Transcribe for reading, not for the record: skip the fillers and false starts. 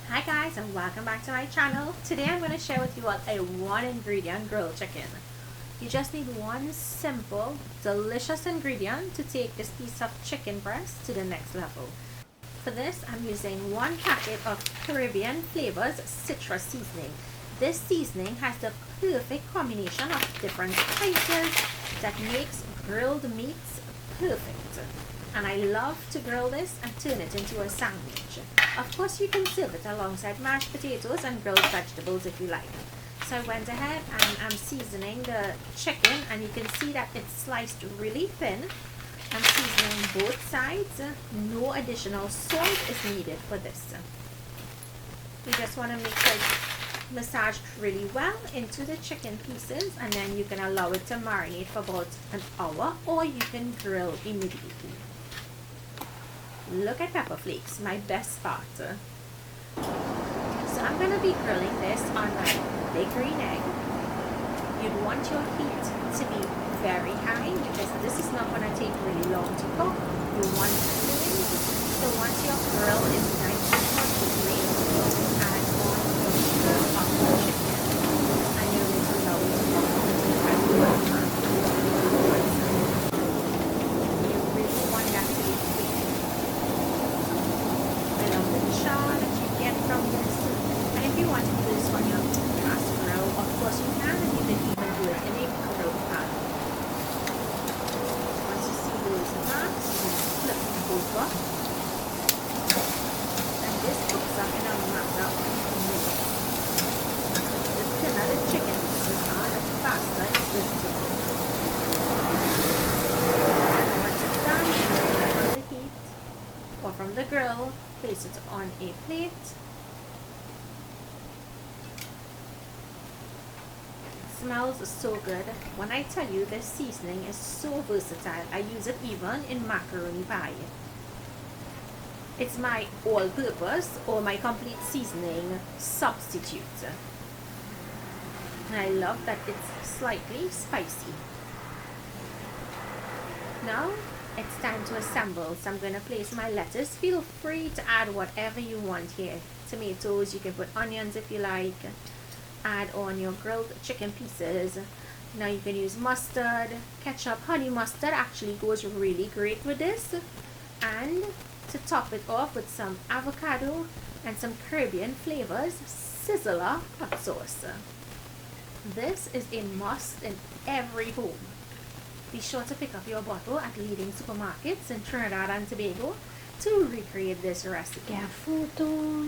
Hi guys, and welcome back to my channel. Today I'm going to share with you all a one ingredient grilled chicken. You just need one simple, delicious ingredient to take this piece of chicken breast to the next level. For this, I'm using one packet of Caribbean Flavours citrus seasoning. This seasoning has the perfect combination of different spices that makes grilled meats perfect. And I love to grill this and turn it into a sandwich. Of course, you can serve it alongside mashed potatoes and grilled vegetables if you like. So I went ahead and I'm seasoning the chicken, and you can see that it's sliced really thin. I'm seasoning both sides. No additional salt is needed for this. You just want to make sure it's massaged really well into the chicken pieces, and then you can allow it to marinate for about an hour, or you can grill immediately. Look at pepper flakes, my best part. So I'm going to be grilling this on my big green egg. You'd want your heat to be very high because this is not going to take really long to cook. You want fluid. So once your grill is nice and hot, add on your sugar of the chicken, and you're going to allow it to cook until it's You really want that to be thick. I love the char that you get from this. And if you want to do this on your gas grill, of course you can, and you can even do it in a grill pan. Once you see those marks, you can flip them over. And this cooks up in a matter of minutes. The thinner the chicken pieces are, the faster it's going to cook. And once it's done, you can take it from the heat or from the grill, place it on a plate. It smells so good. When I tell you, this seasoning is so versatile, I use it even in macaroni pie. It's my all-purpose or my complete seasoning substitute. And I love that it's slightly spicy. Now it's time to assemble. So I'm going to place my lettuce. Feel free to add whatever you want here. Tomatoes, you can put onions if you like. Add on your grilled chicken pieces. Now you can use mustard, ketchup. Honey mustard actually goes really great with this. And to top it off with some avocado and some Caribbean Flavours sizzler hot sauce. This is a must in every home. Be sure to pick up your bottle at leading supermarkets in Trinidad and Tobago to recreate this recipe. Yeah, photo.